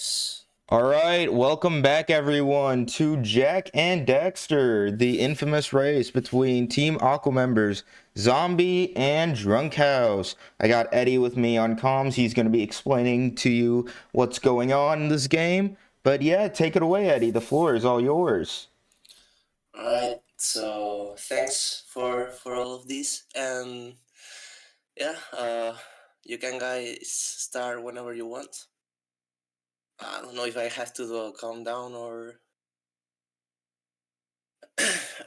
Nice. All right, welcome back everyone to Jack and Daxter, the infamous race between Team Aqua members Zombie and Drunk House. I got Eddie with me on comms. He's going to be explaining to you what's going on in this game. But yeah, take it away, Eddie. The floor is all yours. Alright, so thanks for all of this, and yeah, you can guys start whenever you want. I don't know if I have to do a countdown or.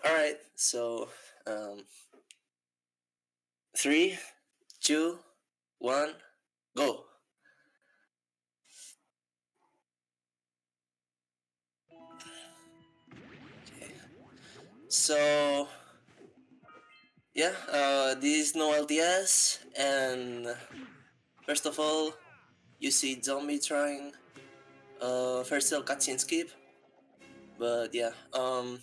Alright, so um, 3, 2, 1, go. Okay. So yeah, this is no LTS, and first of all, you see zombie trying first cell cutscene skip, but yeah, no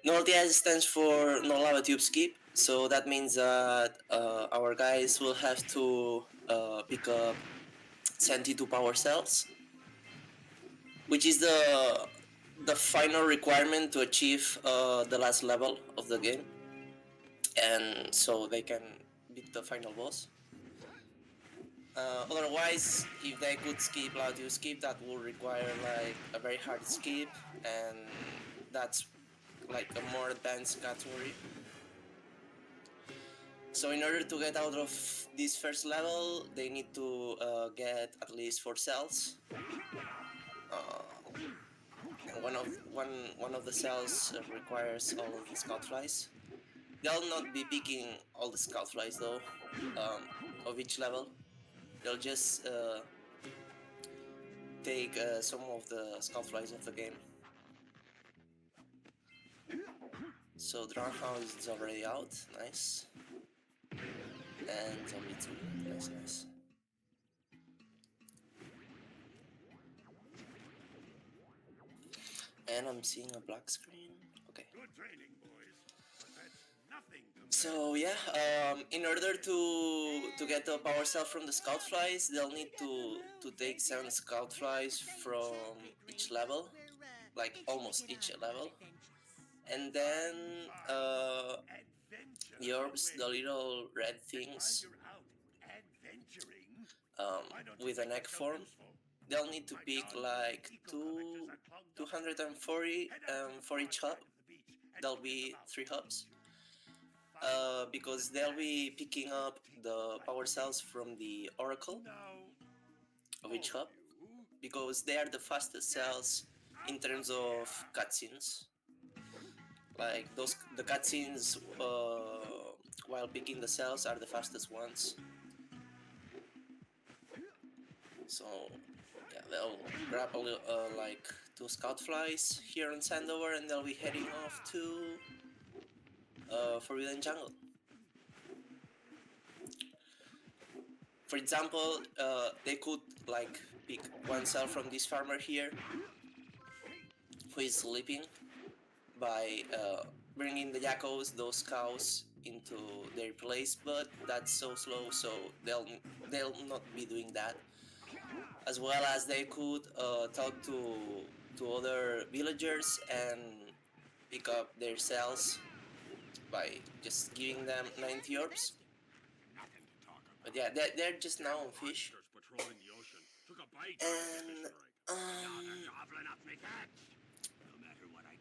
LTS stands for no lava tube skip, so that means that our guys will have to pick up 72 power cells, which is the final requirement to achieve the last level of the game, and so they can beat the final boss. Otherwise, if they could skip lava tube skip, that will require like a very hard skip, and that's like a more advanced category. So in order to get out of this first level, they need to get at least 4 cells. And one of the cells requires all of the scout flies. They'll not be picking all the scout flies though, of each level. They'll just take some of the scout flies of the game. So Drown House is already out, nice. And Zombie 2, nice. And I'm seeing a black screen. Okay. Good training, boys. I've had nothing So yeah, in order to get the power cell from the scout flies, they'll need to take 7 scout flies from each level, like almost each level, and then the orbs, the little red things, with an egg form. They'll need to pick like 240 for each hub. There'll be 3 hubs. Because they'll be picking up the power cells from the Oracle of each hub, because they are the fastest cells in terms of cutscenes. Like the cutscenes while picking the cells are the fastest ones. So yeah, they'll grab like 2 scout flies here on Sandover, and they'll be heading off to Forbidden Jungle. For example, they could like pick 1 cell from this farmer here, who is sleeping, by bringing the Yakos, those cows, into their place, but that's so slow, so they'll not be doing that. As well as they could talk to other villagers and pick up their cells by just giving them 90 orbs. But yeah, they're just now on fish. And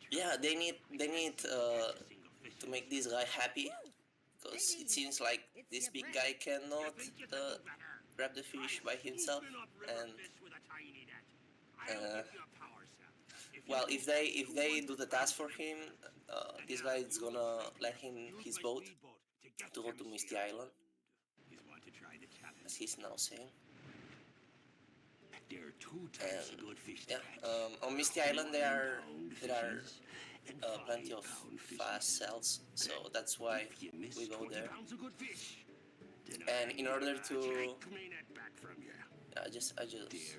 yeah, they need to make this guy happy, because it seems like this big guy cannot grab the fish by himself. And well, if they do the task for him, this guy is gonna let him his boat to go to Misty Island, as he's now saying. And yeah, on Misty Island there are plenty of fast cells, so that's why we go there. And in order to I just There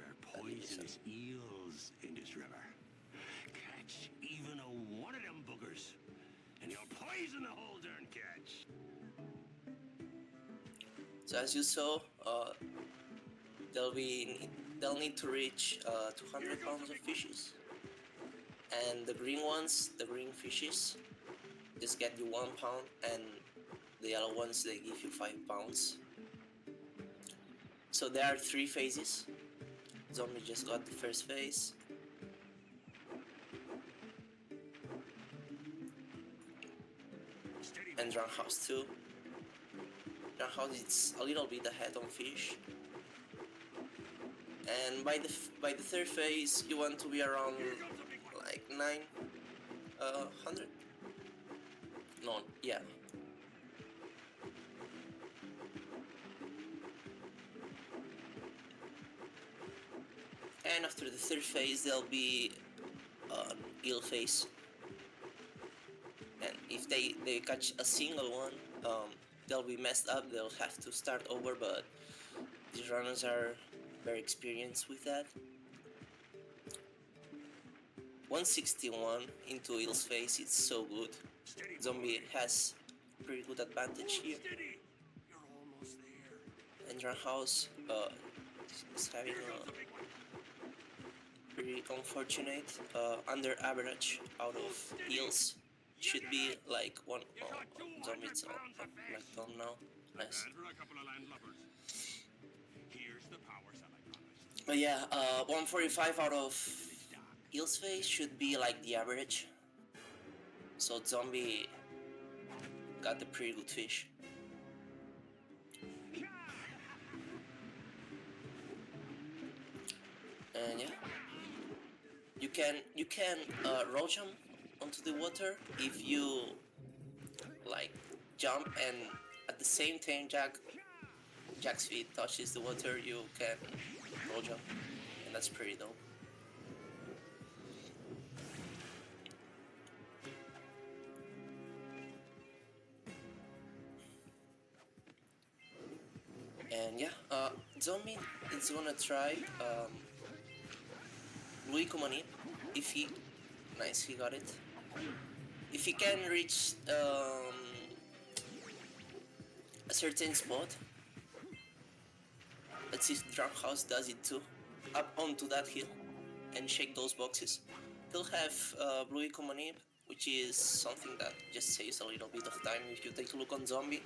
are poisonous eels in this river. Catch even one of them boogers, and you'll poison the whole darn catch. So as you saw, they'll be they'll need to reach 200 pounds of fishes, and the green ones, the green fishes, just get you 1 pound, and the yellow ones, they give you 5 pounds. So there are 3 phases. Zombie just got the first phase. And Drunk House too. Drunk House is a little bit ahead on fish. And by the 3rd phase, you want to be around like 900. No, yeah. And after the 3rd phase, there'll be an eel phase. And if they catch a single one, they'll be messed up. They'll have to start over, but these runners are very experienced with that. 161 into eel's face, it's so good. Zombie has pretty good advantage here. And Drum House is having a pretty unfortunate under average out of heals. Should be like one. Oh, Zombie's like done now. Nice. But yeah, 145 out of heals phase should be like the average. So Zombie got a pretty good fish. And yeah, you can roll jump onto the water if you like jump and at the same time Jack's feet touches the water, you can roll jump, and that's pretty dope. And yeah, Zombie is gonna try Louis Kumani if he nice, he got it. If he can reach a certain spot, let's see if Drunk House does it too, up onto that hill and shake those boxes. He'll have Blue Eco Manip, which is something that just saves a little bit of time. If you take a look on Zombie,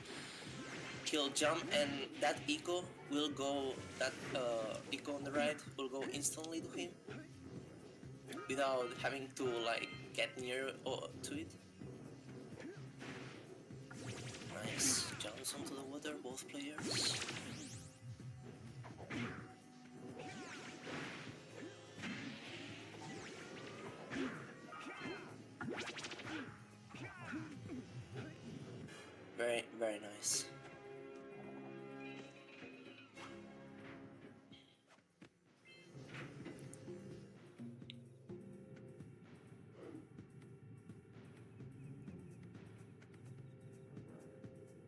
he'll jump and that eco will go, that eco on the right will go instantly to him without having to like get near to it. Nice, jumps onto the water, both players. Very, very nice.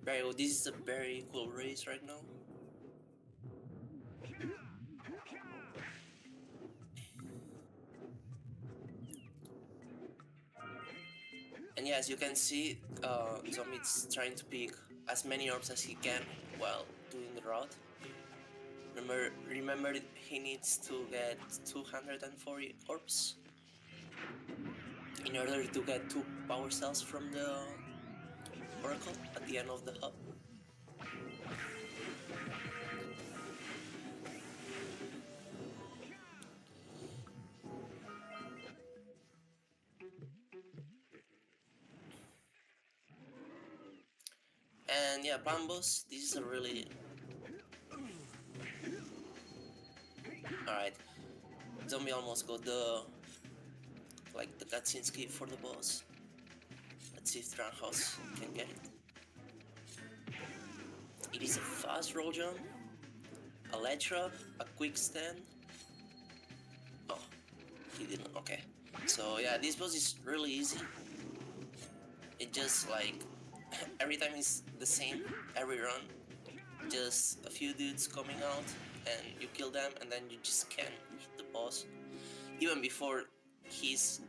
Very well, this is a very cool race right now. And yeah, as you can see, Zombie's trying to pick as many orbs as he can while doing the route. Remember he needs to get 240 orbs in order to get 2 power cells from the Oracle at the end of the hub. And yeah, Bambos, this is a really... Alright, Zombie almost got the cutscene skip for the boss. Let's see if Drown House can get it. It is a fast roll jump, a ledge drop, a quick stand. Oh, he didn't, okay. So yeah, this boss is really easy. It just like, every time is the same, every run. Just a few dudes coming out and you kill them and then you just can hit the boss. Even before he's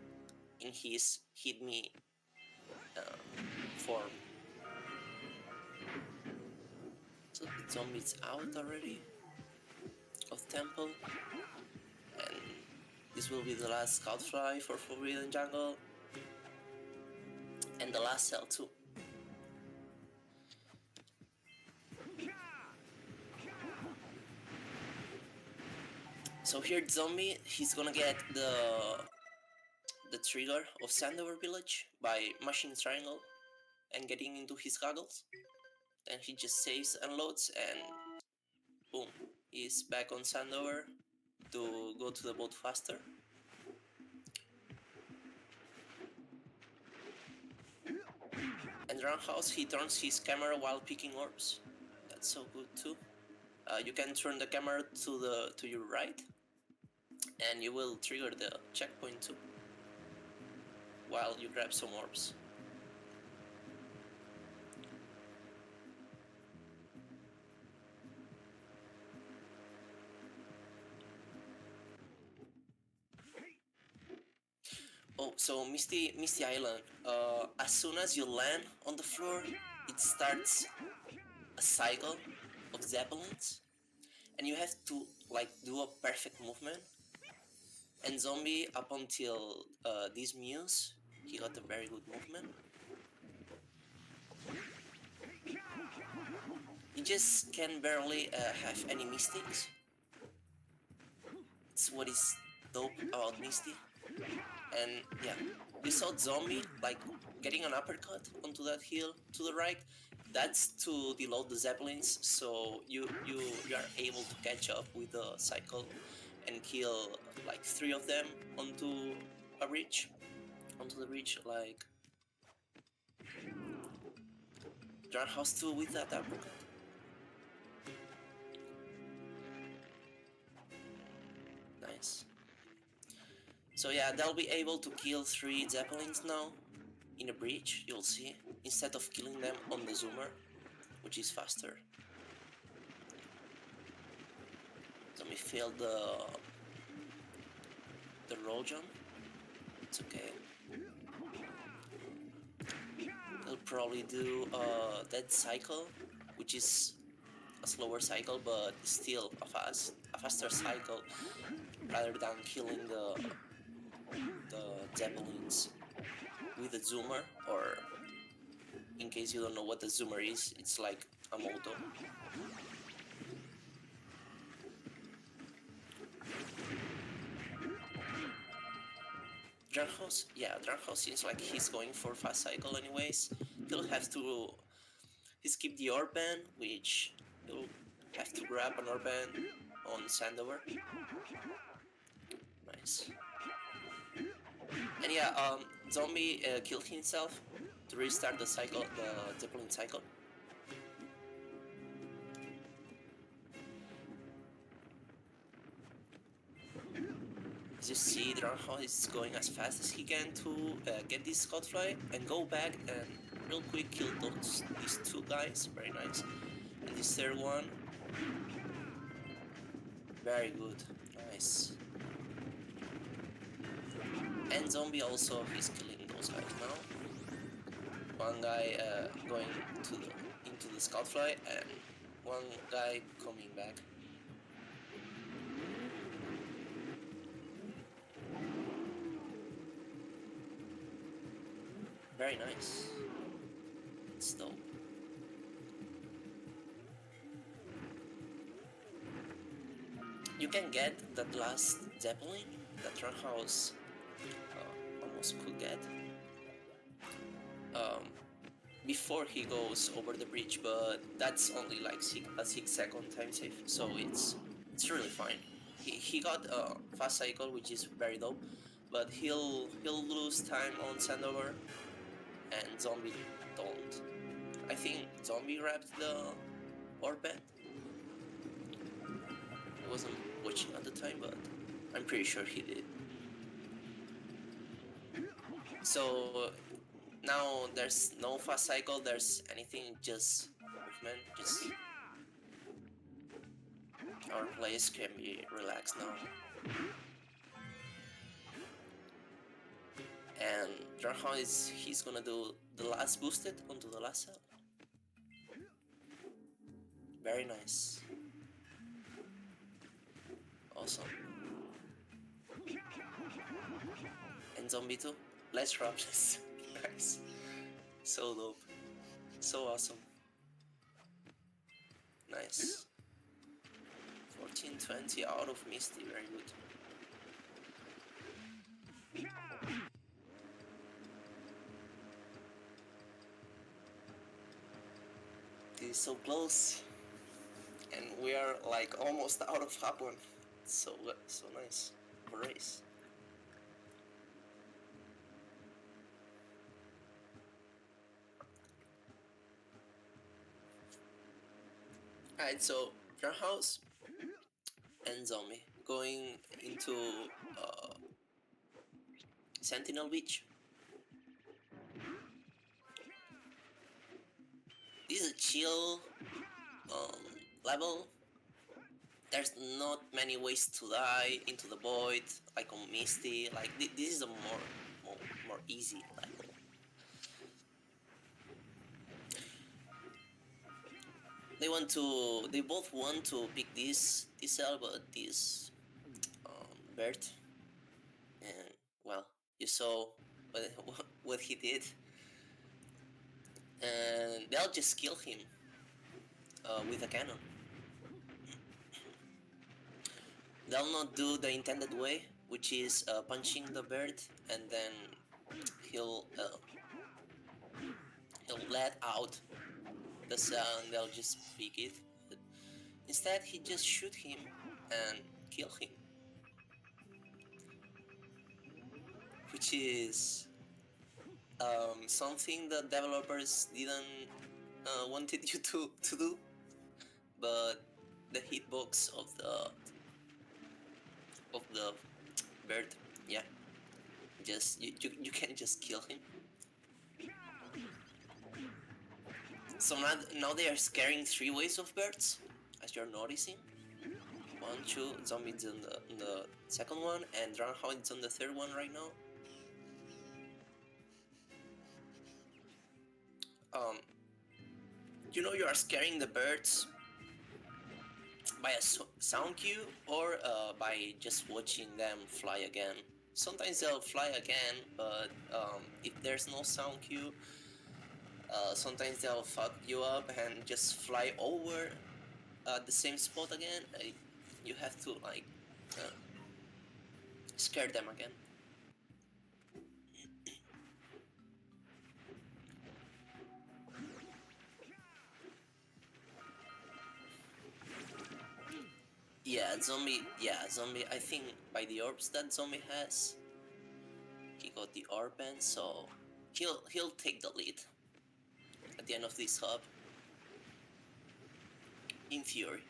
in his hit me form. So the zombie's out already of 10. temple, and this will be the last scout fly for Forbidden Jungle, and the last cell too. So here Zombie, he's gonna get the trigger of Sandover Village by mashing triangle and getting into his goggles. Then he just saves and loads, and boom, he's back on Sandover to go to the boat faster. And Roundhouse, he turns his camera while picking orbs. That's so good too. You can turn the camera to your right, and you will trigger the checkpoint too, while you grab some orbs. Oh, so Misty Island. As soon as you land on the floor, it starts a cycle of zeppelins, and you have to like do a perfect movement. And Zombie, up until this Muse, he got a very good movement. He just can barely have any mistakes. It's what is dope about Misty. And yeah, you saw Zombie like getting an uppercut onto that hill to the right. That's to deload the Zeppelins, so you are able to catch up with the cycle and kill like 3 of them onto a bridge, onto the bridge, like House 2 with that uppercut. Nice. So yeah, they'll be able to kill 3 Zeppelins now in a breach, you'll see, instead of killing them on the zoomer, which is faster. Let me fail the roll jump. It's okay. He'll probably do a dead cycle, which is a slower cycle, but still a faster cycle, rather than killing the Zeppelins with a zoomer, or in case you don't know what the zoomer is, it's like a moto. Draghouse, yeah, Draghouse seems like he's going for fast cycle anyways. He'll have to skip the Orban, which he'll have to grab an Orban on Sandover. Nice. And yeah, Zombie killed himself to restart the cycle, the Zeppelin cycle. As you see, Dranho is going as fast as he can to get this scout fly and go back and real quick kill these 2 guys. Very nice. And this 3rd one, very good. Nice. And Zombie also, he's killing those guys now. One guy going into the scout fly, and one guy coming back. Very nice. It's dope. You can get that last Zeppelin that Runhouse almost could get before he goes over the bridge, but that's only like a 6-second time save, so it's really fine. He got a fast cycle, which is very dope, but he'll lose time on Sandover, and Zombie don't. I think Zombie grabbed the Orban. I wasn't watching at the time, but I'm pretty sure he did. So now there's no fast cycle, there's anything, just movement, just our players can be relaxed now. And Dranho he's gonna do the last boosted onto the last cell. Very nice. awesome. And zombie too. Less roughness. Nice. So dope. So awesome. Nice. 1420 out of Misty, very good. This is so close. And we are like almost out of Hapon. So nice. For race. Alright, so your house and zombie going into Sentinel Beach. This is a chill level. There's not many ways to die into the void, like on Misty. Like this is a more easy level. They both want to pick this cell, but this bird, and well, you saw what he did, and they'll just kill him with a cannon. They'll not do the intended way, which is punching the bird, and then he'll let out the cell and they'll just pick it. But instead, he just shoot him and kill him, which is something that developers didn't wanted you to do, but the hitbox of the bird, yeah, just you can just kill him. So now they are scaring 3 waves of birds, as you're noticing. 1, 2, zombies on the second one, and Drownhound is on the third one right now. You are scaring the birds by a sound cue or by just watching them fly again. Sometimes they'll fly again, but if there's no sound cue, sometimes they'll fuck you up and just fly over the same spot again. You have to scare them again. Zombie, I think by the orbs that zombie has, he got the orb band, so he'll take the lead at the end of this hub, in theory.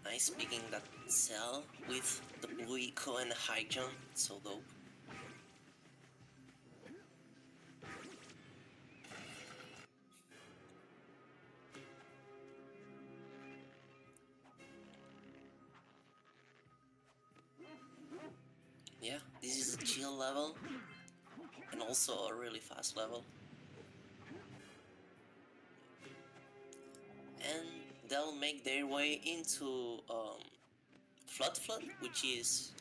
Nice picking that cell with the blue eco and high jump, so dope. Yeah, this is a chill level and also a really fast level. And they'll make their way into Flood, which is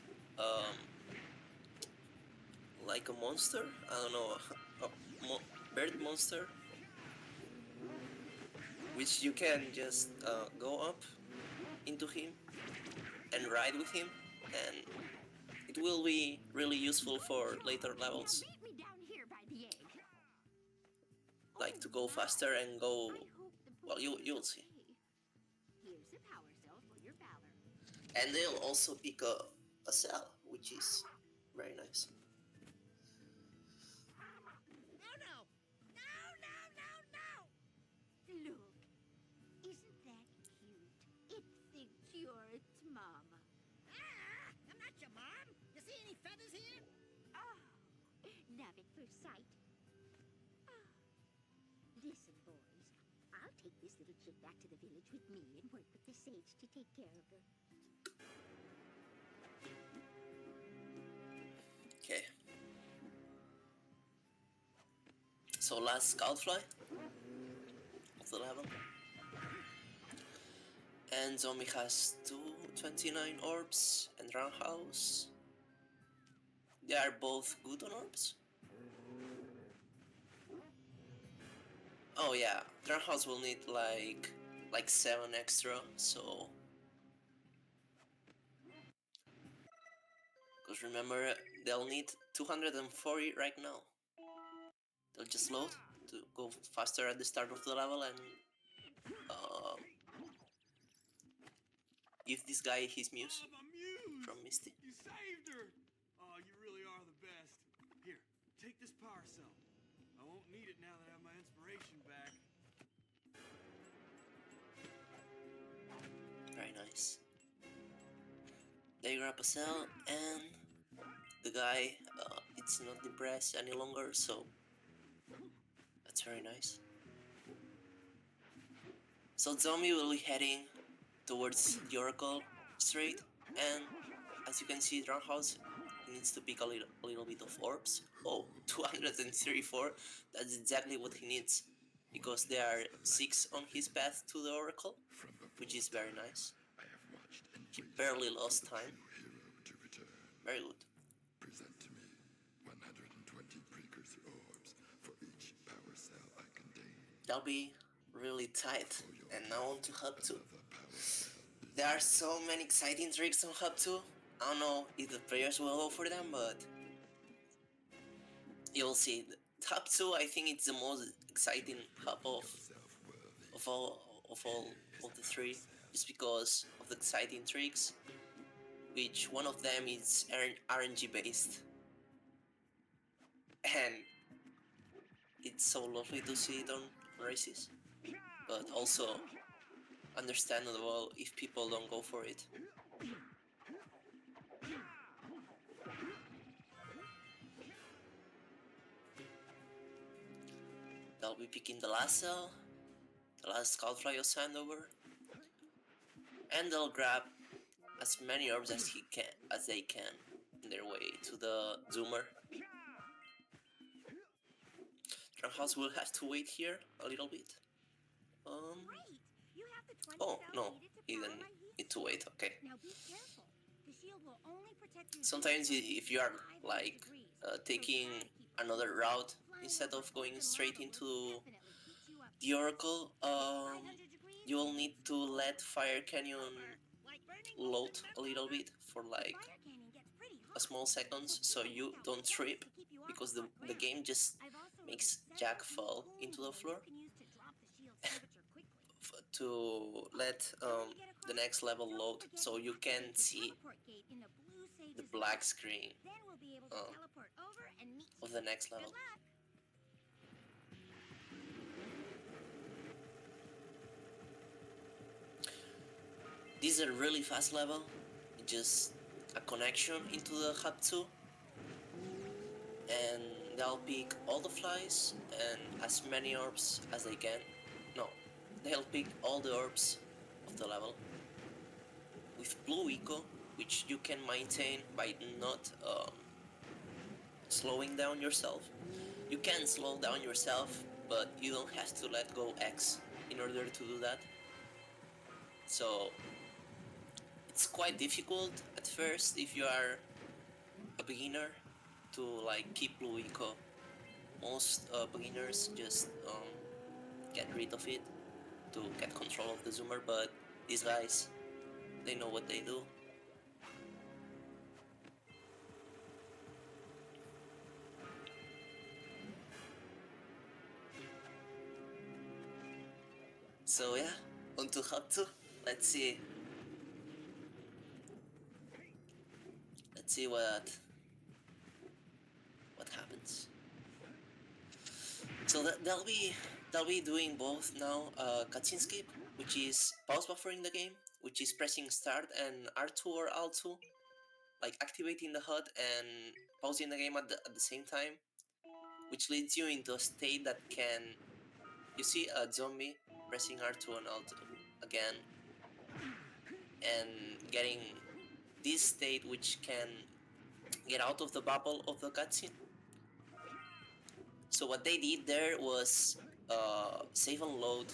like a monster. I don't know, a bird monster, which you can just go up into him and ride with him, and it will be really useful for later levels, like to go faster and go. Well, you'll see. And they'll also pick a cell, which is very nice. No! Look, isn't that cute? It thinks you're its mama. I'm not your mom. You see any feathers here? Oh, love at first sight. Oh. Listen, boys, I'll take this little chick back to the village with me and work with the sage to take care of her. Okay. So last scout fly of the level. And zombie has 229 orbs and roundhouse. They are both good on orbs. Oh yeah, roundhouse will need like 7 extra, so because remember they'll need 240 right now. They'll just load to go faster at the start of the level and give this guy his muse from Misty. You saved her! Oh, you really are the best. Here, take this power cell. I won't need it now that I have my inspiration back. Very nice. They grab a cell and the guy it's not depressed any longer, so that's very nice. So zombie will be heading towards the Oracle straight, and as you can see, roundhouse needs to pick a little bit of orbs. Oh, 234, that's exactly what he needs, because there are 6 on his path to the Oracle, which is very nice. He barely lost time. Very good. Present to me 120 precursor orbs for each power cell I contain. That'll be really tight. And now on to Hub 2. There are so many exciting tricks on Hub 2. I don't know if the players will go for them, but you'll see. Hub 2, I think it's the most exciting hub of all of the 3, just because of the exciting tricks, which one of them is RNG based, and it's so lovely to see it on races, but also understandable if people don't go for it. They'll be picking the last cell, the last scout fly of Sandover, and they'll grab as many orbs as they can on their way to the Zoomer. Drumhouse will have to wait here a little bit. Great! You have the 20 Oh cells no, needed to he power didn't my heat need to wait. Okay. Now be careful. The shield will only protect you Sometimes if you are 500 like degrees, taking so try to keep another route flying instead over of going molten straight lava into will definitely heat you up. the Oracle, 500 degrees you will means need to let Fire Canyon Like burning load molten a little metal. bit for The like fire canyon gets pretty a hot, small seconds, so keep a you lookout don't for trip, vents to keep you off because the the hot game ground. just I've also makes released Jack several fall deep into the cooling floor you can use to drop the shield's temperature quickly. to let Ready to get the across? next level Don't load, forget so to you can activate the see teleport gate in the blue the sage's black light. screen Then we'll be able to teleport over and meet of you. the next Good level. luck. This is a really fast level, just a connection into the hub 2, and they'll pick all the flies and as many orbs as they can. No, they'll pick all the orbs of the level with blue eco, which you can maintain by not slowing down yourself. You can slow down yourself, but you don't have to let go X in order to do that. So it's quite difficult at first if you are a beginner to like keep blue eco. Most beginners just get rid of it to get control of the zoomer, but these guys, they know what they do. So yeah, on to hub 2. Let's see. Let's see what happens. So they'll be doing both now. Cutscene skip, which is pause buffering the game, which is pressing start and R2 or L2, like activating the HUD and pausing the game at the same time, which leads you into a state that can, you see a zombie pressing R2 and L2 again, and getting this state which can get out of the bubble of the cutscene. So what they did there was save and load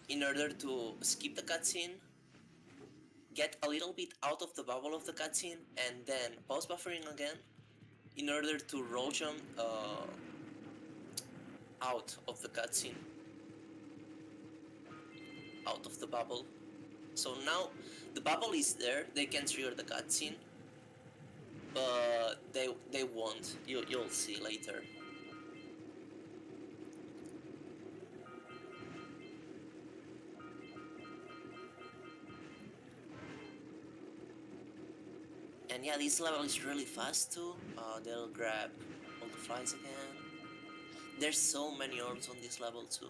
in order to skip the cutscene, get a little bit out of the bubble of the cutscene, and then pause buffering again in order to roll jump out of the cutscene, out of the bubble. So now the bubble is there, they can trigger the cutscene, but they won't. You'll see later. And yeah, this level is really fast too. They'll grab all the flies again. There's so many orbs on this level too.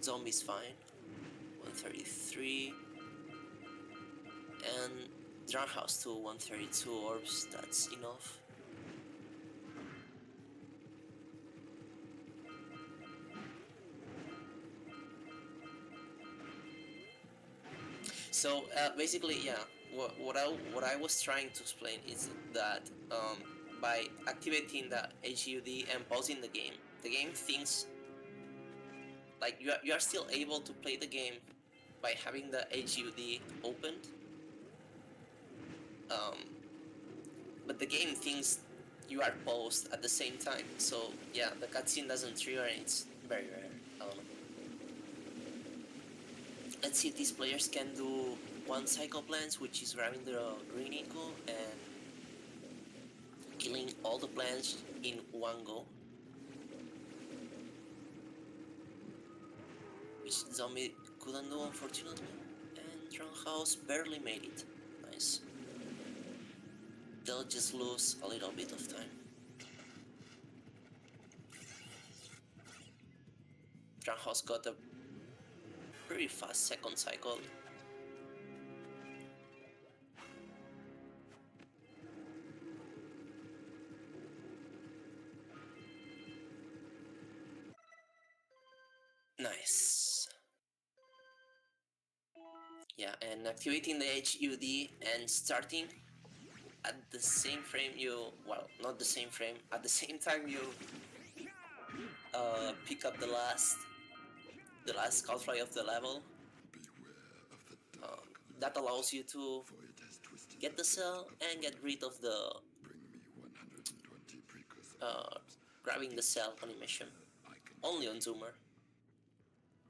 Zombies fine. 133. And Drown House too, 132 orbs, that's enough. So basically, yeah, what I was trying to explain is that by activating the HUD and pausing the game thinks like you are still able to play the game by having the HUD opened, but the game thinks you are paused at the same time. So yeah, the cutscene doesn't trigger, and it's very rare. I don't know. Let's see if these players can do one cycle plants, which is grabbing the green eco and killing all the plants in one go. Which zombie couldn't do, unfortunately. And Drown House barely made it. Nice. They'll just lose a little bit of time. Drown House got a pretty fast second cycle. Nice. Yeah, and activating the HUD and starting at the same frame well, not the same frame, at the same time you pick up the last skull fly of the level. Beware of the That allows you to for it has twisted get the cell and get rid of the bring me 120 precursor grabbing the cell animation. I can Only on Zoomer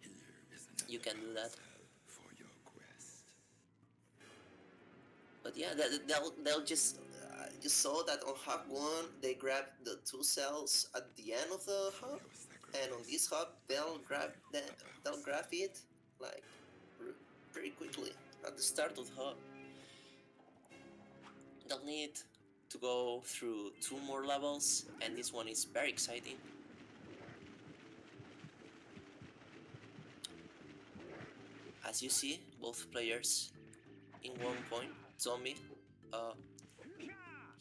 here is you can do that. for your quest. But yeah, they'll just you saw that on hub 1 they grabbed the 2 cells at the end of the hub, and on this hub they'll grab it like pretty quickly at the start of the hub. They'll need to go through 2 more levels, and this one is very exciting. As you see, both players in one point. Zombie,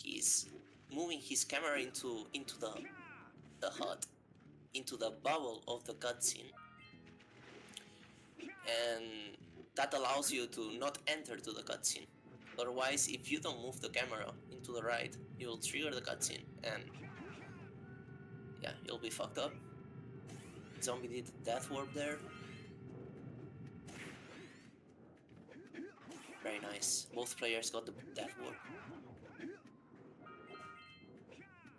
he's moving his camera into the HUD, into the bubble of the cutscene, and that allows you to not enter to the cutscene. Otherwise, if you don't move the camera into the right, you'll trigger the cutscene, and yeah, you'll be fucked up. Zombie did death warp there. Very nice. Both players got the death warp.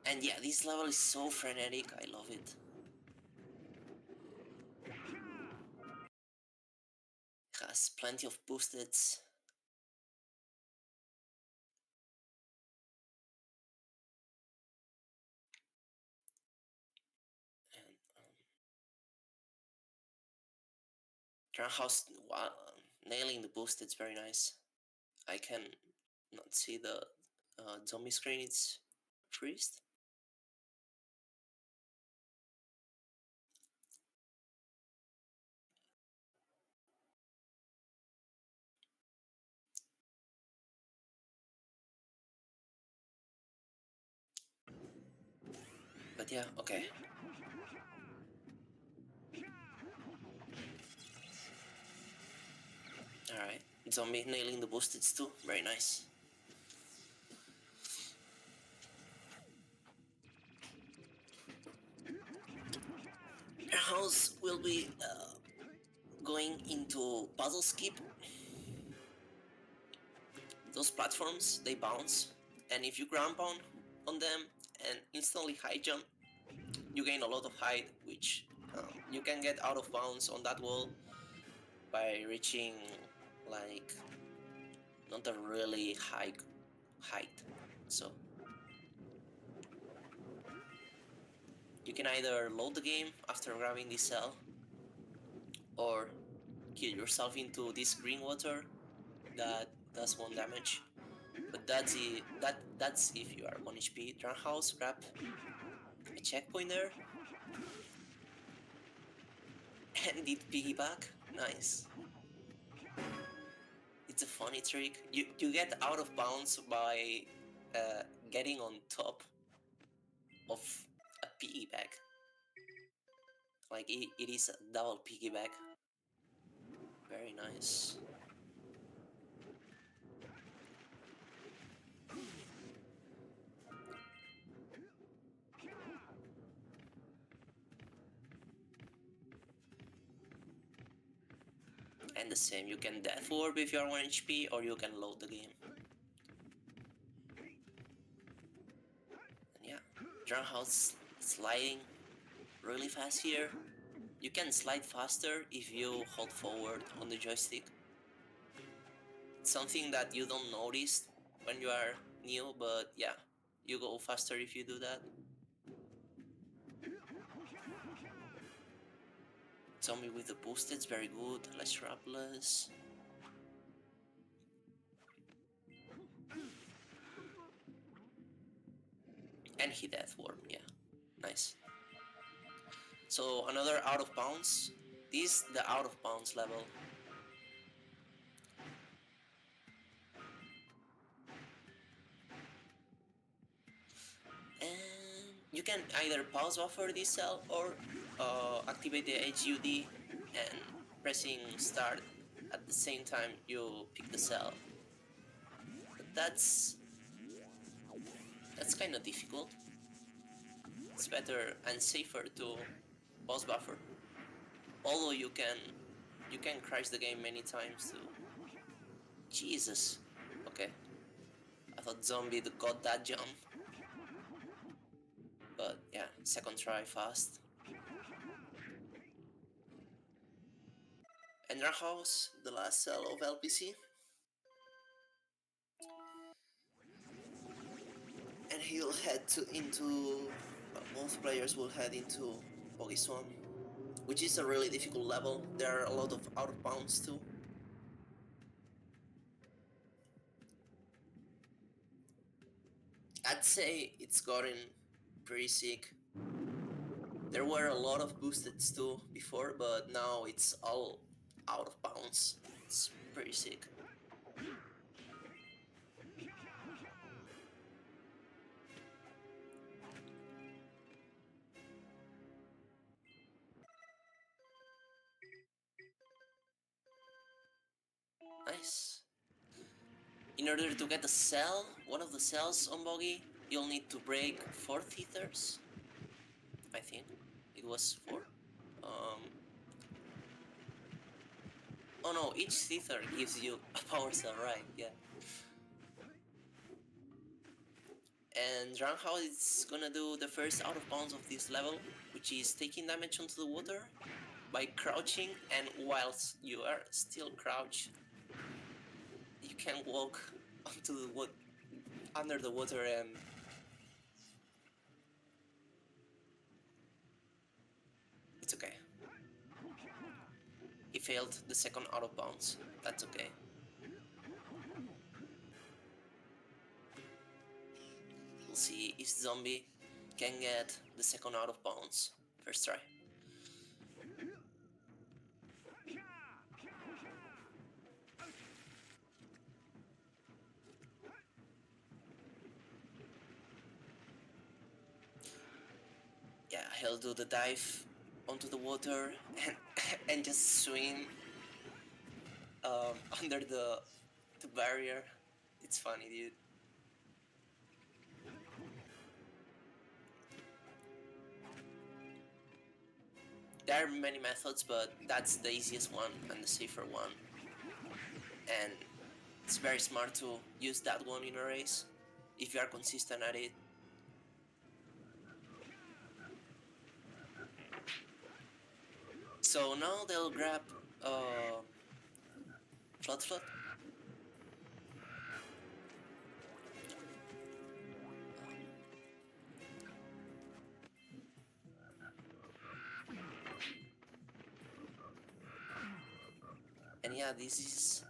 And yeah, this level is so frenetic, I love it. It has plenty of boosteds. And Drown House, wow, nailing the boosteds, very nice. I can not see the zombie screen, it's freezed. But yeah, okay. Alright, zombie nailing the boosteds too, very nice. House will be going into puzzle skip. Those platforms, they bounce, and if you ground pound on them and instantly high jump, you gain a lot of height, which you can get out of bounds on that wall by reaching like not a really high height. So you can either load the game after grabbing this cell or kill yourself into this green water that does 1 damage. But that's if you are 1 HP. Drown House, grab a checkpoint there. And did piggyback. Nice. It's a funny trick. You get out of bounds by getting on top of a piggyback. Like it is a double piggyback. Very nice. And the same, you can death warp if you are 1 HP, or you can load the game. And yeah, Drown House sliding really fast here. You can slide faster if you hold forward on the joystick. It's something that you don't notice when you are new, but yeah, you go faster if you do that. Zombie with the boost, it's very good. Less shrapnels. And he death warp, yeah. Nice. So another out of bounds. This is the out of bounds level. And you can either pause buffer this cell or activate the HUD and pressing start at the same time you pick the cell. But that's kind of difficult. It's better and safer to pause buffer. Although you can crash the game many times too. Jesus. Okay. I thought zombie got that jump. But yeah, second try fast. Ender House, the last cell of LPC. And he'll head into both players will head into Boggy Swamp, which is a really difficult level. There are a lot of out of bounds too. I'd say it's gotten pretty sick. There were a lot of boosteds too before, but now it's all out of bounds. It's pretty sick. Nice. In order to get the cell, one of the cells on Boggy, you'll need to break 4 tethers. I think it was 4. Oh no, each tether gives you a power cell, right? Yeah. And Drown House is gonna do the first out of bounds of this level, which is taking damage onto the water by crouching, and whilst you are still crouched, you can walk onto the under the water and it's okay. He failed the second out of bounds. That's okay. We'll see if zombie can get the second out of bounds. First try. Yeah, he'll do the dive onto the water and just swim under the barrier. It's funny, dude. There are many methods, but that's the easiest one and the safer one. And it's very smart to use that one in a race if you are consistent at it. So now they'll grab Flood Flood. And yeah, this is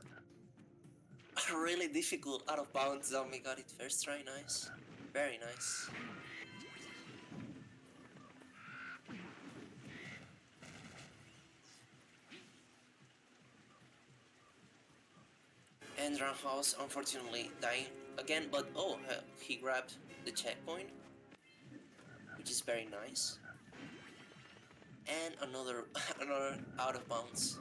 a really difficult out of bounds. Zombie got it first try, nice. Very nice. And Roundhouse unfortunately dying again, but oh, he grabbed the checkpoint, which is very nice. And another out of bounds.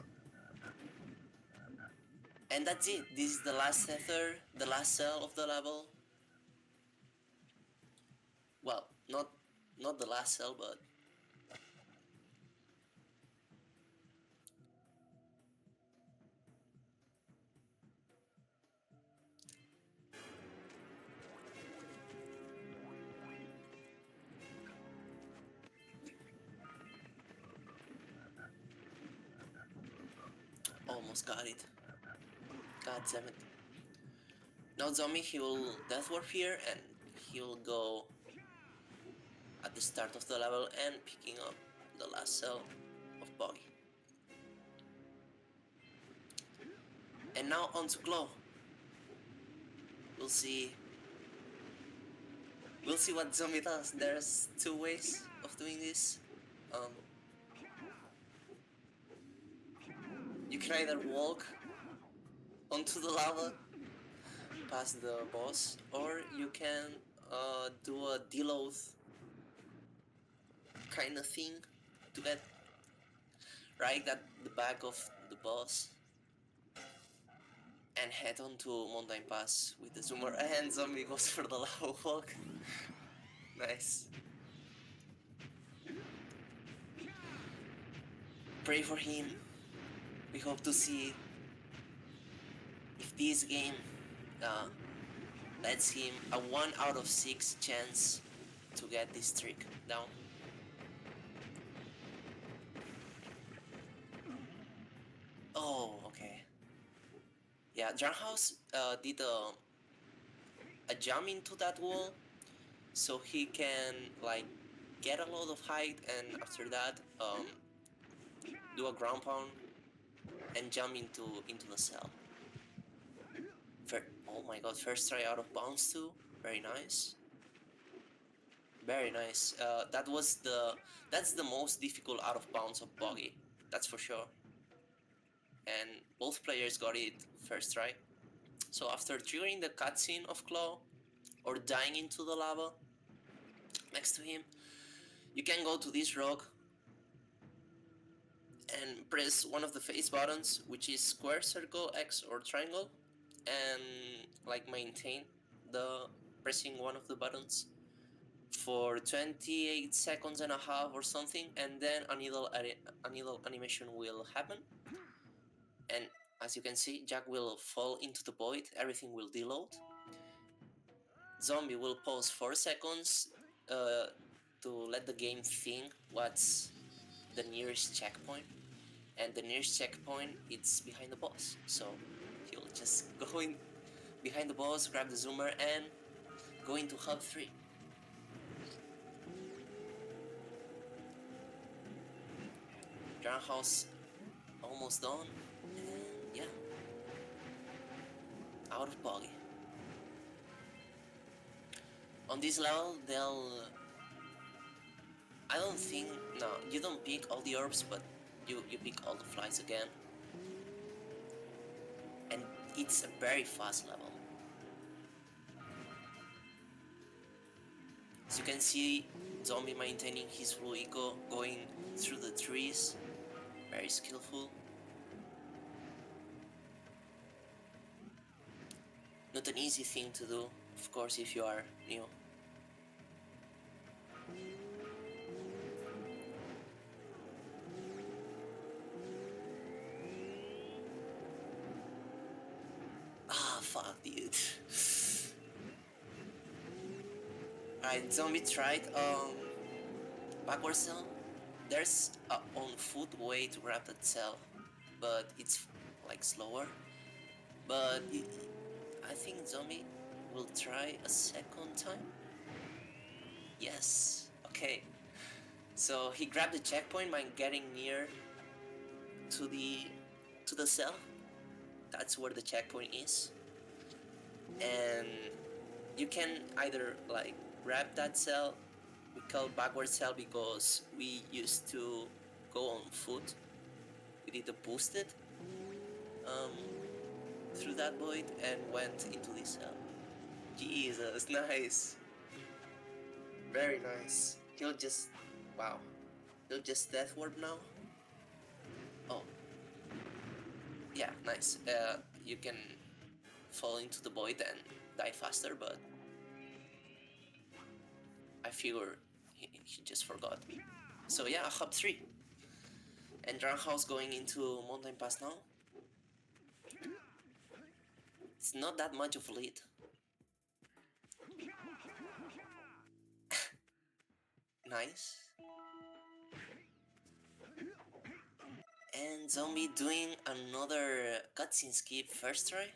And that's it. This is the last tether, the last cell of the level. Well, not the last cell, but almost got it. God damn it. Now Zombie, he will death warp here and he will go at the start of the level and picking up the last cell of Boggy. And now on to Glow. We'll see what Zombie does. There's two ways of doing this. You can either walk onto the lava past the boss, or you can do a deload kind of thing to get right at the back of the boss and head on to Mountain Pass with the zoomer, and Zombie goes for the lava walk. Nice. Pray for him. We hope to see if this game lets him a 1 out of 6 chance to get this trick down. Oh, okay. Yeah, Drumhouse did a jump into that wall, so he can like get a lot of height, and after that do a ground pound and jump into the cell. Oh my god, first try out of bounds too. Very nice. Very nice. That's the most difficult out of bounds of Boggy. That's for sure. And both players got it first try. So after triggering the cutscene of Claw or dying into the lava next to him, you can go to this rock and press one of the face buttons, which is square, circle, X, or triangle, and like maintain the pressing one of the buttons for 28 seconds and a half or something, and then a needle animation will happen, and as you can see, Jack will fall into the void, everything will deload. Zombie will pause 4 seconds to let the game think what's the nearest checkpoint, and the nearest checkpoint it's behind the boss, so he'll just go in behind the boss, grab the zoomer, and go into hub 3. House almost done, and yeah, out of Boggy. On this level, I don't think, no, you don't pick all the orbs, but you pick all the flies again. And it's a very fast level. As you can see, Zombie maintaining his full eco, going through the trees. Very skillful. Not an easy thing to do, of course, if you are new. fuck, dude. Alright, zombie tried backward cell. There's a on foot way to grab that cell, but it's like slower. But I think zombie will try a second time. Yes. Okay. So he grabbed the checkpoint by getting near to the cell. That's where the checkpoint is. And you can either like grab that cell. We call backward cell because we used to go on foot. We did a boosted through that void and went into this cell. Jesus, nice. Very nice. He'll just, wow. He'll just death warp now. Oh. Yeah, nice. You can fall into the void and die faster, but I figure he just forgot. So yeah, hub 3. And House going into Mountain Pass now. It's not that much of a lead. Nice. And Zombie doing another cutscene skip first try.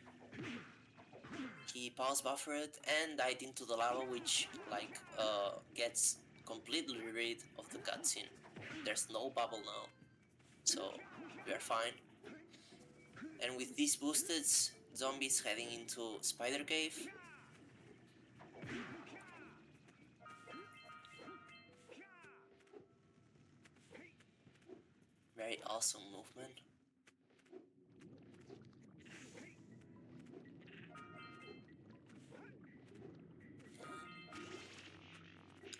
He pause buffered and died into the lava, which like gets completely rid of the cutscene. There's no bubble now, so we are fine. And with these boosted, Zombie's heading into Spider Cave. Very awesome movement.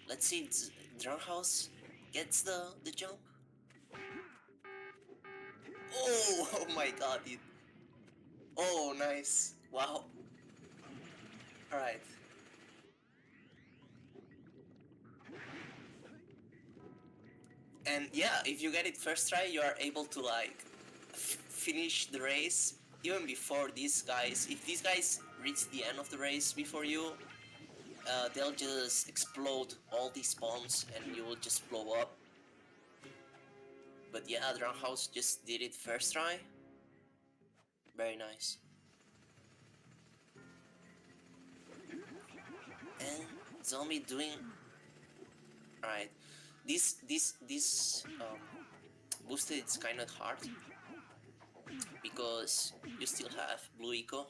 Let's see if House gets the jump. Oh my god, dude. Oh, nice. Wow. Alright. And yeah, if you get it first try, you are able to like finish the race even before these guys. If these guys reach the end of the race before you, they'll just explode all these bombs and you will just blow up. But yeah, House just did it first try. Very nice. And Zombie doing... Alright. This boosted it's kinda hard because you still have blue eco,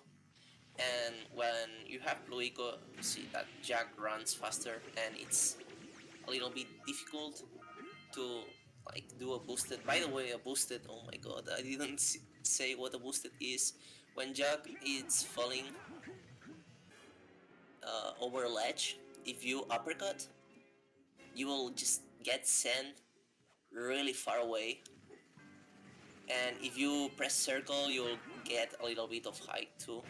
and when you have blue eco, you see that Jack runs faster and it's a little bit difficult to like do a boosted. By the way, a boosted, oh my god, I didn't say what a boosted is. When Jack is falling over a ledge, if you uppercut, you will just get sent really far away, and if you press circle, you'll get a little bit of height too.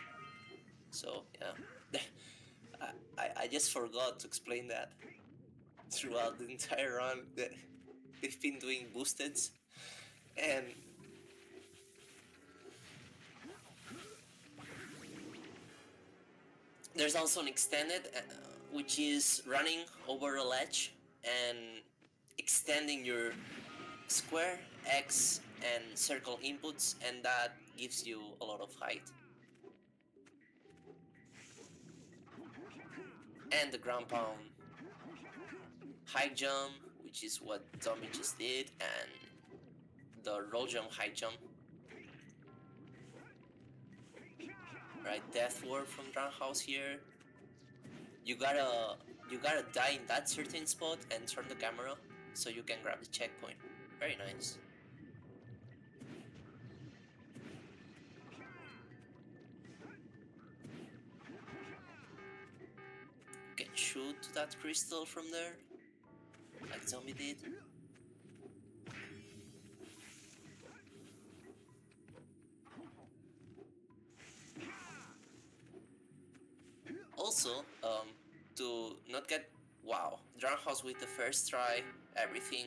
So yeah, I just forgot to explain that throughout the entire run that they've been doing boosteds. And there's also an extended, which is running over a ledge and extending your square, X, and circle inputs, and that gives you a lot of height. And the ground pound high jump, which is what Zombie just did, and the roll jump high jump. Right, death ward from House here. You gotta die in that certain spot and turn the camera so you can grab the checkpoint. Very nice. You can shoot that crystal from there, like Zombie did. Also, to not get wow, House with the first try, everything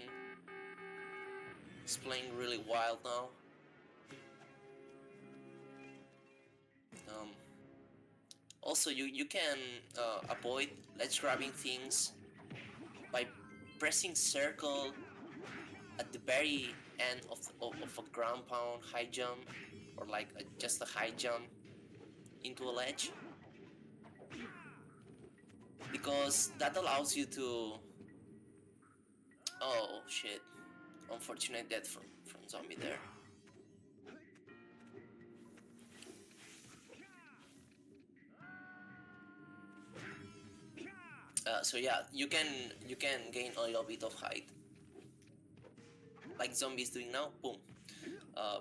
is playing really wild now. Also, you can avoid ledge grabbing things by pressing circle at the very end of a ground pound high jump, or like just a high jump into a ledge, because that allows you to... Oh shit, unfortunate death from zombie there. So yeah, you can gain a little bit of height, like zombies doing now. Boom,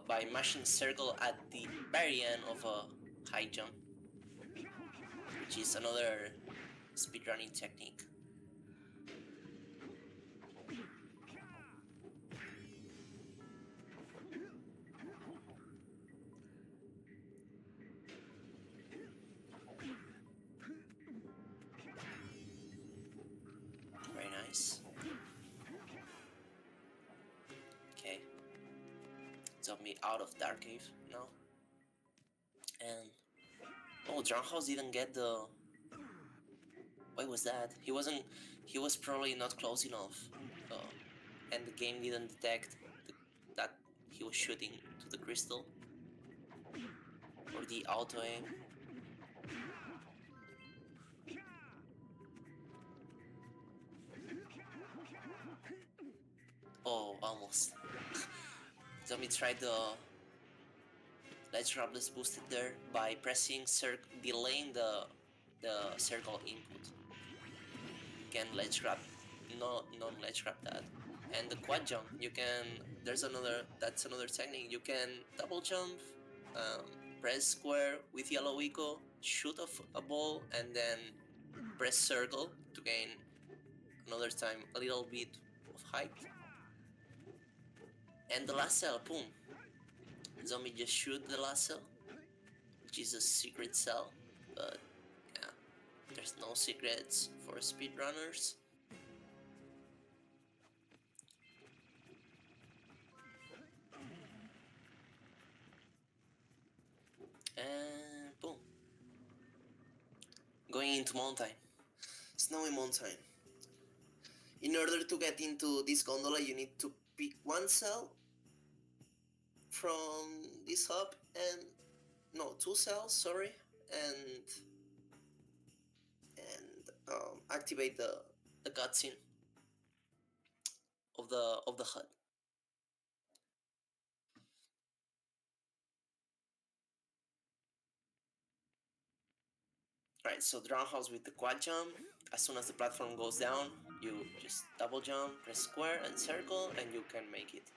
by mashing circle at the very end of a high jump, which is another speedrunning technique. Very nice. Okay, zombie out of dark cave now. And oh, Drownhouse didn't get the... Why was that? He was probably not close enough, and the game didn't detect that he was shooting to the crystal, or the auto aim. Oh, almost. Zombie tried the ledge grab that's boosted there by pressing delaying the circle input. Can ledge grab, non ledge grab that. And the quad jump, you can... that's another technique. You can double jump, press square with yellow eco, shoot a ball, and then press circle to gain another time a little bit of height. And the last cell, boom. Zombie just shoot the last cell, which is a secret cell, but yeah, there's no secrets for speedrunners. And boom. Going into mountain. Snowy mountain. In order to get into this gondola, you need to pick one cell from this hub, and no, two cells, sorry, and activate the cutscene of the HUD. Right, so drown house with the quad jump. As soon as the platform goes down, you just double jump, press square and circle, and you can make it.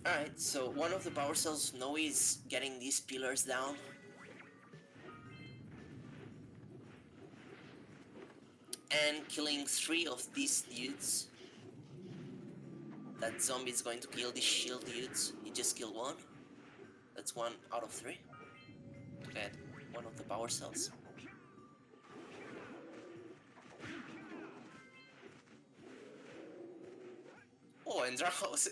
Alright, so one of the power cells, Snowy, is getting these pillars down. And killing 3 of these dudes. That zombie is going to kill these shield dudes. He just killed 1. That's 1 out of 3. To get one of the power cells. Oh, and Drahouse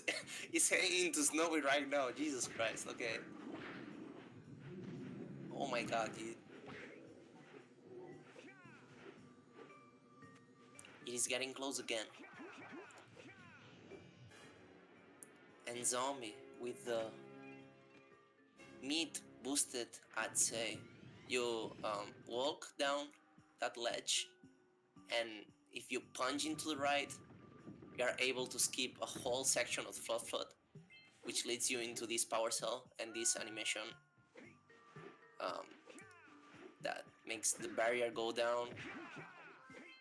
is heading into Snowy right now. Jesus Christ, okay. Oh my god, dude. It is getting close again. And Zombie with the meat boosted, I'd say. You walk down that ledge, and if you punch into the right, you are able to skip a whole section of Flood, which leads you into this power cell and this animation that makes the barrier go down,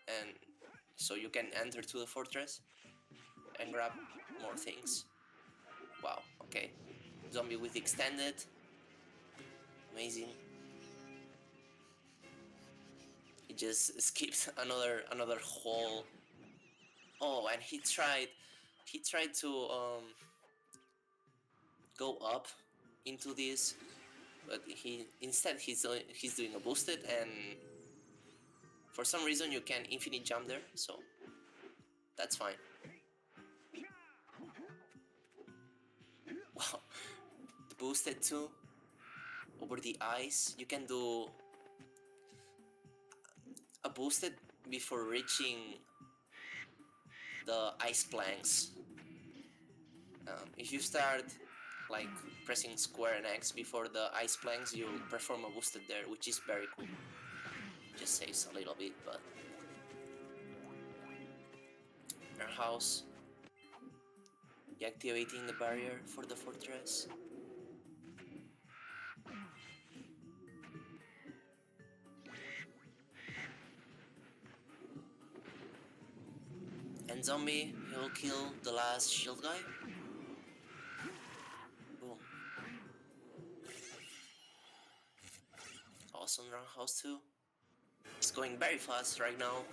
and so you can enter to the fortress and grab more things. Wow, okay. Zombie with extended. Amazing. He just skipped another hole. Oh, and he tried to go up into this, but he's doing a boosted, and for some reason you can infinite jump there, so that's fine. boosted too over the ice. You can do a boosted before reaching the ice planks. If you start like pressing square and X before the ice planks, you'll perform a boosted there, which is very cool. Just saves a little bit, but our house, deactivating the barrier for the fortress. And zombie, he'll kill the last shield guy. Boom. Awesome roundhouse too. It's going very fast right now.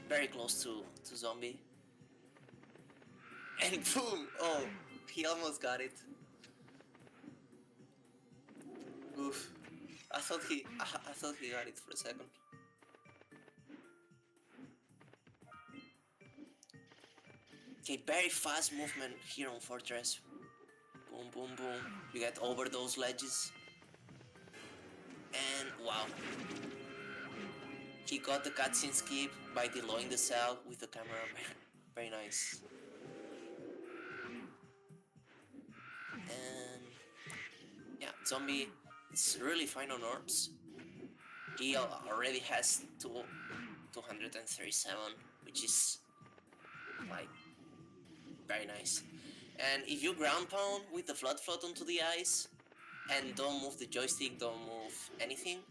Very close to zombie. And boom! Oh, he almost got it. Oof. I thought he got it for a second. Okay, very fast movement here on Fortress. Boom, boom, boom. You get over those ledges. And wow. He got the cutscene skip by deloying the cell with the camera. Very nice. And yeah, zombie is really fine on orbs. He already has 237, which is like very nice. And if you ground pound with the flood onto the ice and don't move the joystick, don't move anything,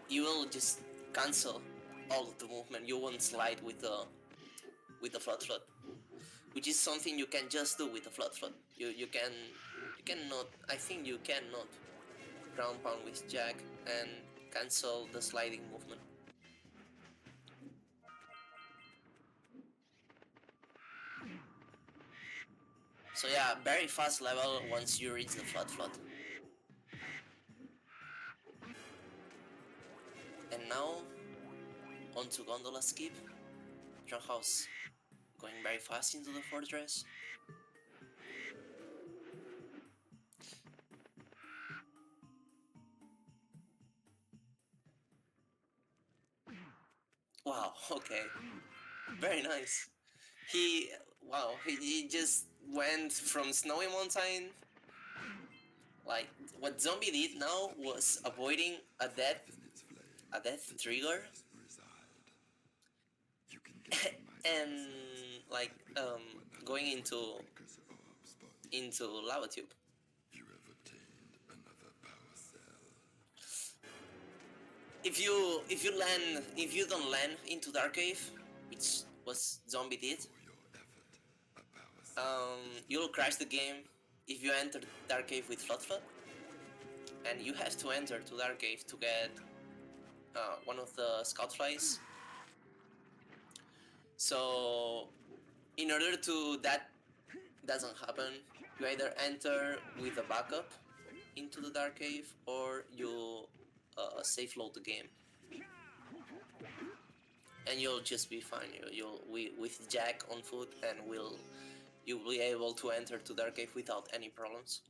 you will just cancel all of the movement. You won't slide with the flood, which is something you can just do with the flood. You cannot. I think you cannot ground pound with Jack and cancel the sliding movement. So yeah, very fast level once you reach the flood. And now, on to gondola skip. Drunk house going very fast into the fortress. Wow, okay. Very nice. He just went from Snowy Mountain. Like, what zombie did now was avoiding a death trigger. You can get And like going into lava tube. You have obtained another power cell. If you don't land into Dark Cave, which was zombie did, For your effort, a power cell. you'll crash the game if you enter Dark Cave with Flood, and you have to enter to Dark Cave to get one of the scout flies. So in order to that doesn't happen, you either enter with a backup into the Dark Cave or you safe load the game, and you'll just be fine. With Jack on foot, and you'll be able to enter to Dark Cave without any problems.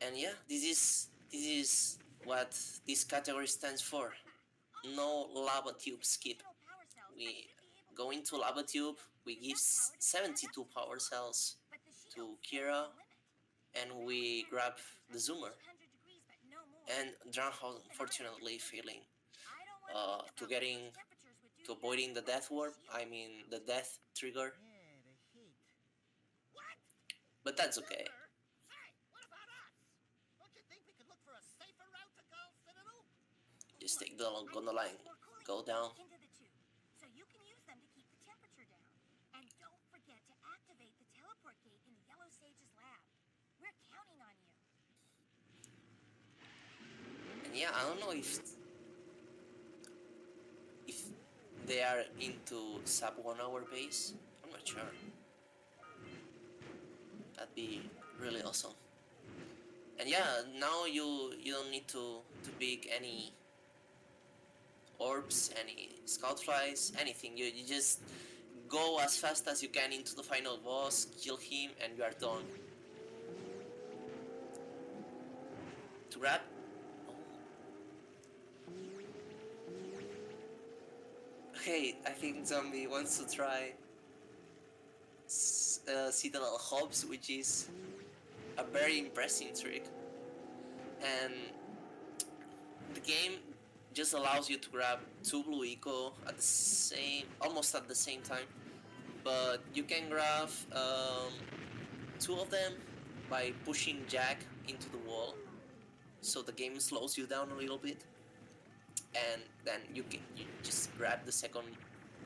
And yeah, this is what this category stands for. No lava tube skip. We go into lava tube, we give 72 power cells to Kira, and we grab the zoomer. And Drownhouse unfortunately failing to avoiding the death warp, I mean the death trigger. But that's okay. Just take the gondola line, go down. So you can use them to keep the temperature down. And don't forget to activate the teleport gate in the Yellow Sage's lab. We're counting on you. And yeah, I don't know if they are into sub 1 hour pace. I'm not sure. That'd be really awesome. And yeah, now you don't need to pick any orbs, any scout flies, anything. You just go as fast as you can into the final boss, kill him, and you are done. To grab. Hey, I think Zombie wants to try Citadel Hobbs, which is a very impressive trick. And the game just allows you to grab 2 blue eco at the same, almost at the same time. But you can grab 2 of them by pushing Jack into the wall. So the game slows you down a little bit. And then you just grab the second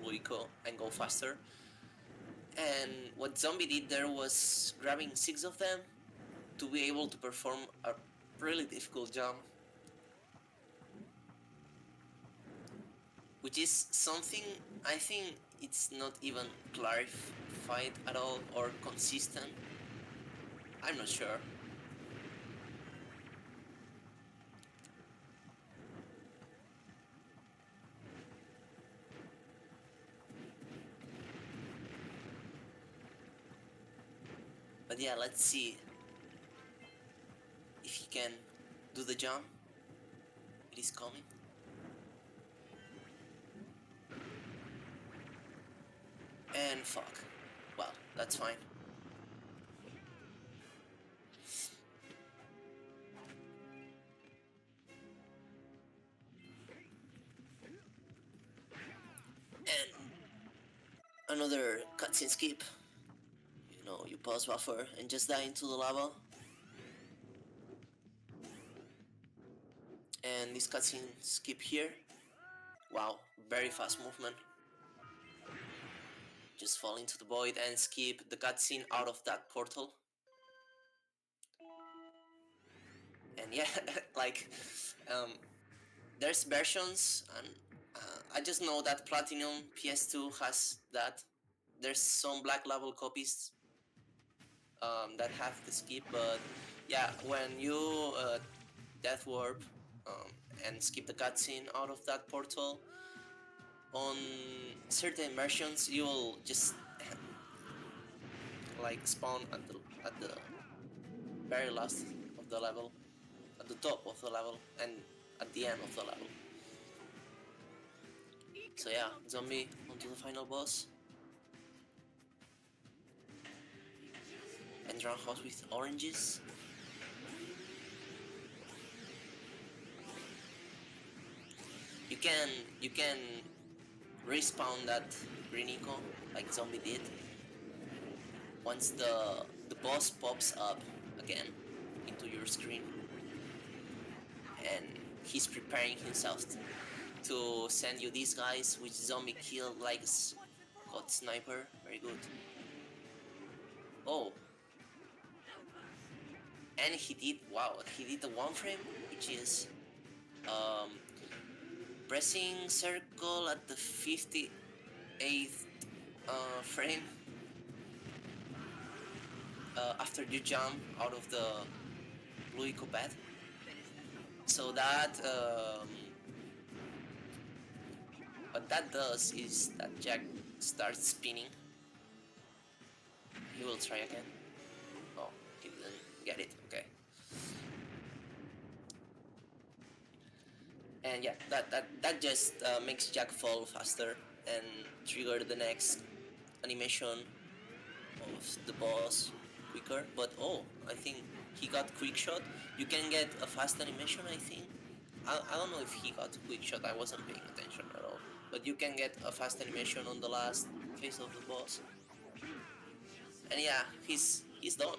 blue eco and go faster. And what Zombie did there was grabbing 6 of them to be able to perform a really difficult jump, which is something I think it's not even clarified at all or consistent. I'm not sure. But yeah, let's see if he can do the jump. It is coming. And fuck. Well, that's fine. And another cutscene skip. You know, you pause buffer and just die into the lava. And this cutscene skip here. Wow, very fast movement. Just fall into the void and skip the cutscene out of that portal. And yeah, like, there's versions, and I just know that Platinum PS2 has that. There's some black label copies that have the skip, but yeah, when you death warp and skip the cutscene out of that portal, on certain versions you will just like spawn at the very last of the level, at the top of the level, and at the end of the level. So yeah, Zombie onto the final boss. And roundhouse with oranges. You can respawn that green eco like Zombie did once the boss pops up again into your screen, and he's preparing himself to send you these guys, which Zombie killed like a god sniper. Very good. Oh, and he did the one frame, which is pressing circle at the 58th frame after you jump out of the blue eco pad. So that what that does is that Jack starts spinning. He will try again. Oh, he didn't get it. Okay. And yeah, that just makes Jack fall faster and trigger the next animation of the boss quicker. But oh, I think he got quick shot. You can get a fast animation, I think. I don't know if he got quick shot. I wasn't paying attention at all. But you can get a fast animation on the last phase of the boss. And yeah, he's done.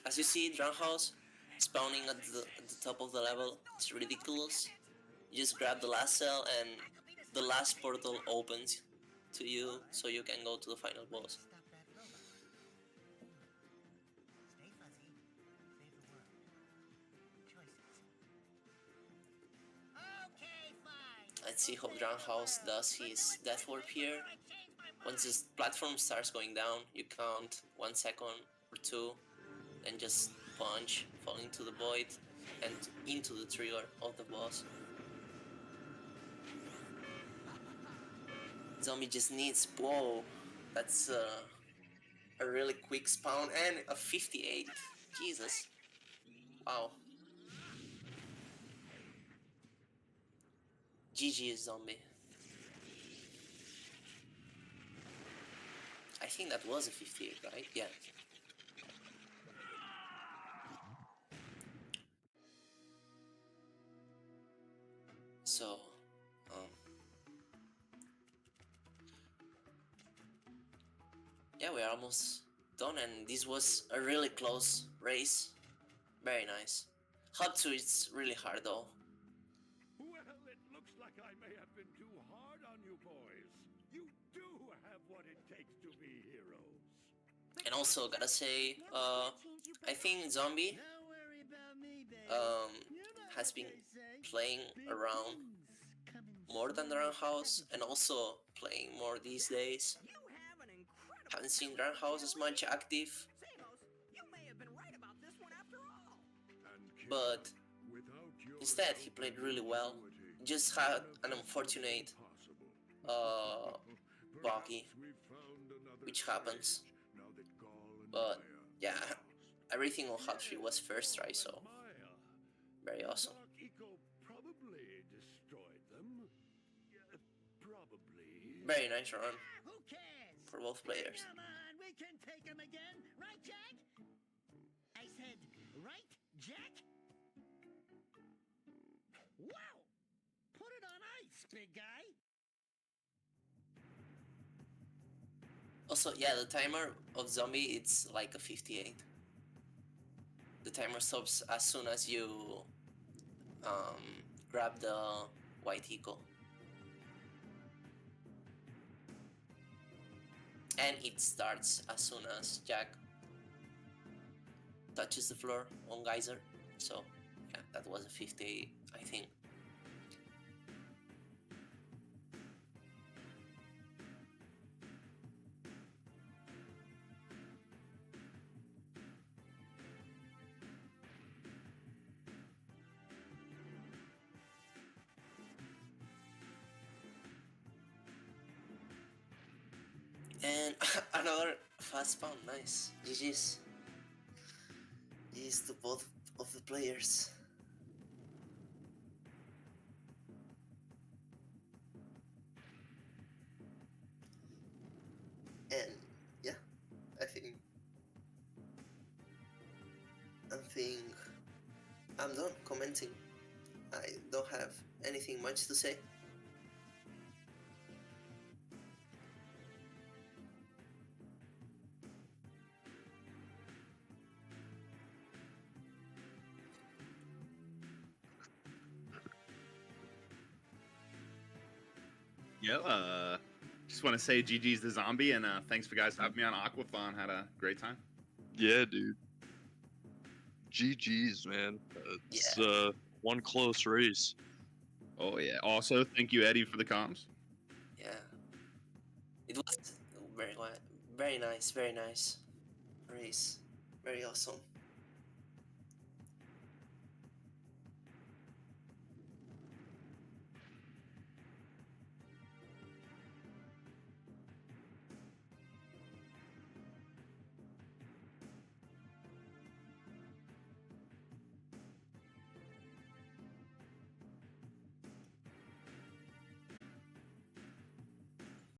As you see, Drownhouse spawning at the top of the level. It's ridiculous. You just grab the last cell and the last portal opens to you, so you can go to the final boss. Let's see how Drownhouse does his death warp here. Once this platform starts going down, you count 1 second or 2, and just punch, fall into the void, and into the trigger of the boss. Zombie just needs, whoa, that's a really quick spawn and a 58. Jesus. Wow. GG zombie. I think that was a 58, right? Yeah. So, yeah, we're almost done, and this was a really close race. Very nice. Hub 2 is really hard though. Well, it looks like I may have been too hard on you boys. You do have what it takes to be heroes. And also, gotta say, I think Zombie Don't worry about me, baby. has been playing around more than the Roundhouse, and also playing more these days. You have an incredible Haven't seen Roundhouse as much active, Samos, you may have been right about this one after all. but instead he played really well. Just had an unfortunate buggy, which happens. But yeah, everything on Hub 3 was first try, so very awesome. Probably destroyed them. Probably. Very nice run Who cares? for both players. Come on, we can take him again, right, Jack? I said, right, Jack? Wow! Put it on ice, big guy. Also, yeah, the timer of Zombie, it's like a 58. The timer stops as soon as you grab the white eagle. And it starts as soon as Jack touches the floor on Geyser. So, yeah, that was a 58, I think. And another fast spawn, nice. GG's. GG's to both of the players. And yeah, I think I'm done commenting. I don't have anything much to say. Yeah, just want to say GG's the zombie, and thanks for guys having me on Aquathon. Had a great time. Yeah, dude. GG's, man. It's one close race. Oh yeah. Also, thank you, Eddie, for the comms. Yeah, it was very nice race, very awesome.